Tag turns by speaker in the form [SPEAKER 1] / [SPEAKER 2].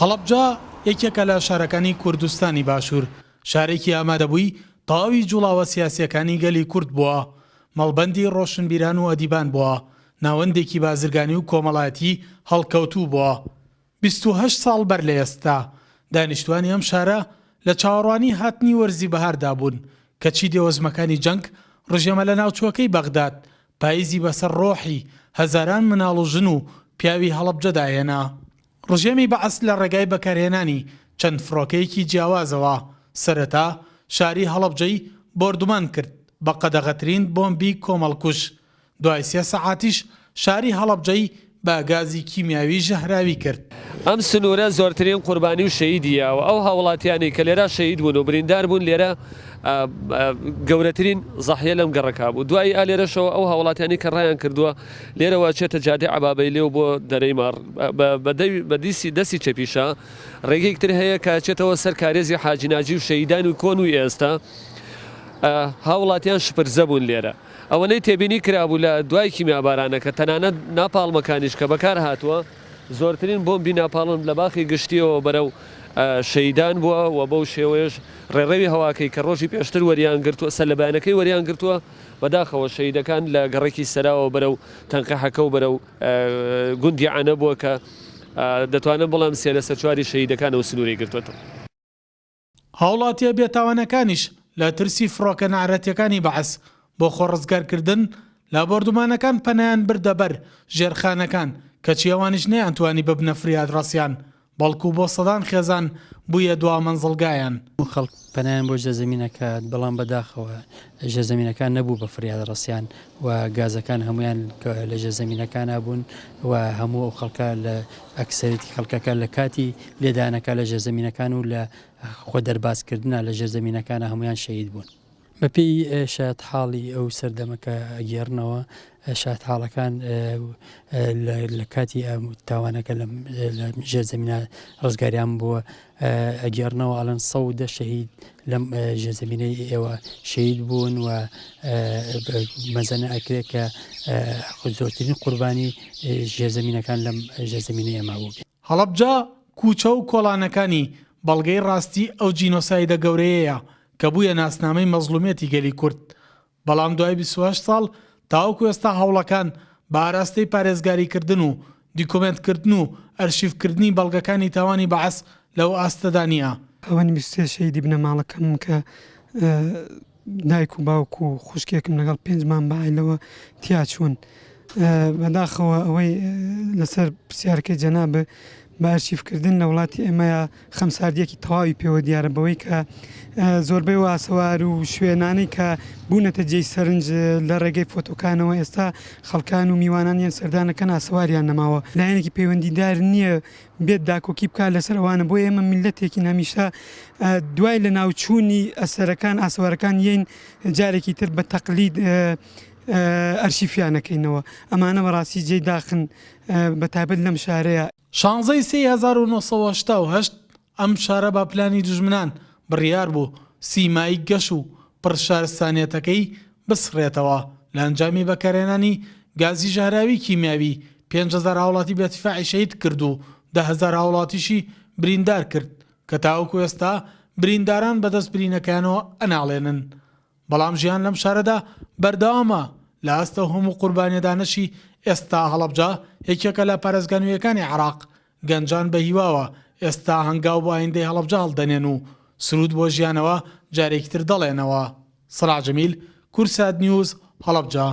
[SPEAKER 1] هەڵەبجا یەکێکە لە شارەکانی کوردستانی باشوور، شارێکی ئامادەبووی تەواوی جوڵاوە سیاسیەکانی گەلی کورد بووە، مەڵبەندی ڕۆشنبیران و ئەدیبان بووە، ناوەندێکی بازرگانی و کۆمەڵایەتی هەڵکەوتوو بووە. 28 ساڵ بەر لە ئێستا دانیشتوانی ئەم شارە لە چاوەڕوانی هاتنی وەرزی بەهاردا بوون کە چی دێوەزمەکانی جەنگ ڕژێمە لە ناوچووەکەی بەغداد پاییزی بەسەر ڕۆحی هەزاران مناڵ و ژن و پیاوی هەڵەبجەداهێنا. ڕژێمی بەعەس لە ڕێگای بەکارهێنانی چەند فڕۆکەیەکی جیاوازەوە سەرەتا شاری هەڵەبجەی بۆردومان کرد بە قەدەغەترین بۆمبی کۆمەڵکوش. دوای 3 سەعاتیش شاری هەڵەبجەی بە گازی کیمیاوی ژەهراوی کرد.
[SPEAKER 2] ئەم سنوورە زۆرترین قوربانی و شەیدیە و ئەو هاوڵاتیانی کە لێرە شەید بوون و بریندار بوون لێرە گەورەترین زەحیە لەم گەڕەکە بوو. دوای ئالێرەشەوە ئەو هاوڵاتیانی کە ڕایان کردووە لێرەوە چێتە جادێ عەبابەی لێو بۆ دەرەی ماڕ بە دەستی چەپیشە ڕێگەیەکتر هەیە کە چێتەوە سەر کارێزی حاجی ناجی و شەیدان و کۆن و ئێستا هاوڵاتیان شپرزە بوون لێرە. ئەوەنەی تێبینی کرابوو لە دوای کیمیابارانەکە تەنانەت ناپاڵمەکانیش کە بەکار هاتووە زۆرترین بۆمبی ناپاڵم لە باخی گشتیەوە بەرەو شەیدان بووە و بەو شێوەیەش ڕێڕەوی هەواکەی کە ڕۆژی پێشتر وەریان گرتووە سەرلەبایانەکەی وەریان گرتووە بەداخەوە شەیدەکان لە گەڕێکی سەراوە بەرەو تەنقەحەکە و بەرەو گوندی عانە بووە کە دەتوانن بەڵام سێ لە سەرچواری شەیدەکان و سنووری گرتوێتەوە.
[SPEAKER 1] هاوڵاتیە بێتاوانەکانیش لە ترسی فڕۆکە نەعرەتیەکانی بەعەس بۆ خۆڕزگارکردن لە بۆردومانەکان پەنایان بردەبەر ژێرخانەکان کەچی ئەوانیش نەیانتوانی ببنە فریاد ڕاستیان بەڵکو بۆ سەدان خێزان بوویە دوا مەنزڵگایان.
[SPEAKER 3] خەڵک پەنایان بۆ ژێرزەمینەکە بەڵام بەداخەوە ژێرزەمینەکان نەبوو بە فریاد ڕاستیان و گازەکان هەمویان لە ژێرزەمینەکان بوون و هەموو ئەو خەڵکە لە ئەکسەریەتی خەڵکەکە لە کاتی لێدانەکە لە ژێرزەمینەکان و لە خۆ دەربازکردنە لە ژێرزەمینەکانە هەمویان شەهید بوون. بەپێی شایەت حاڵی ئەو سەردەمەکە ئەگێڕنەوە شایەت حاڵەکان لە کاتی تاوانەکە لە ژێرزەمینە ڕزگاریان بووە ئەگێڕنەوە ئەڵەن 110 شەهید لەم ژێرزەمینەی ئێوە شەهید بوون و مەزەنە ئەکرێت کە زۆرترین قوربانی ژێرزەمینەکان لەم ژێرزەمینەی ئێمە بوو.
[SPEAKER 1] هەڵەبجا کوچە و کۆڵانەکانی بەڵگەی ڕاستی ئەو جینۆسایدە گەورەیەیە کە بوویە ناسنامەی مەزلومێتی گەلی کورد. بەڵام دوای 28 ساڵ تاوەکو ئێستا هەوڵەکان بە ئاراستەی پارێزگاریکردن و دیکۆمنتکردن و ئەرشیفکردنی بەڵگەکانی تاوانی بەعەس لەو ئاستەدانیە.
[SPEAKER 4] ئەوەنی 23 شەیدی بنە ماڵەکەم کە دایک و باوک و خوشکێکم لەگەڵ 5 مان بەعیلەوە تیا چوون. بەداخەوە ئەوەی لەسەر پرسیارەکەی جەناب بە ئەرشیفکردن لە وڵاتی ئێمەیە خەمساردیەکی تەواوی پێوە دیارە بەوەی کە زۆربەی واسەوار و شوێنانەی کە بوونەتە جێی سەرنج لە ڕێگەی فۆتۆکانەوە ئێستا خەڵکان و میوانانیان سەردانەکە ئاسەواریان نەماوە لایەنێکی پەیوەندیدار نییە بێت داکۆکی بکات لەسەر ئەوانە بۆ ئێمە میلەتێکی هەمیشە دوای لە ناوچوونی ئەسەرەکان ئاسەوارەکان یەین جارێکی تر بە تەقلید ئەرشیفیانەکەینەوە ئەمانە بەڕاستی جێی داخن بەتایبەت لەم شارەیە.
[SPEAKER 1] 16 1970 ئەم شارە با پلانی دوژمنان بڕیار بوو سیمایی گەش و پڕشارستانیەتەکەی بسڕێتەوە لە ئەنجامی بەکارهێنانی گازی ژەهراوی کیمیاوی 5,000 هاوڵاتی بێتیفاعی شەهید کرد و 10,000 هاوڵاتیشی بریندار کرد کە تاوەکو ئێستا برینداران بەدەست برینەکانەوە ئەناڵێنن. بەڵام ژیان لەم شارەدا بەردەوامە لە ئەستە هەموو قوربانیەدانەشی ئێستا هەڵەبجا یەکێکە لە پارێزگانوویەکانی عێراق گەنجان بە هیواوە ئێستا هەنگاو بۆ ئایندەی هەڵەبجا هەڵدەنێن و سرود بۆ ژیانەوە جارێکی تر دەڵێنەوە. سەلاح جەمیل، کورسات نیوز، هەڵەبجا.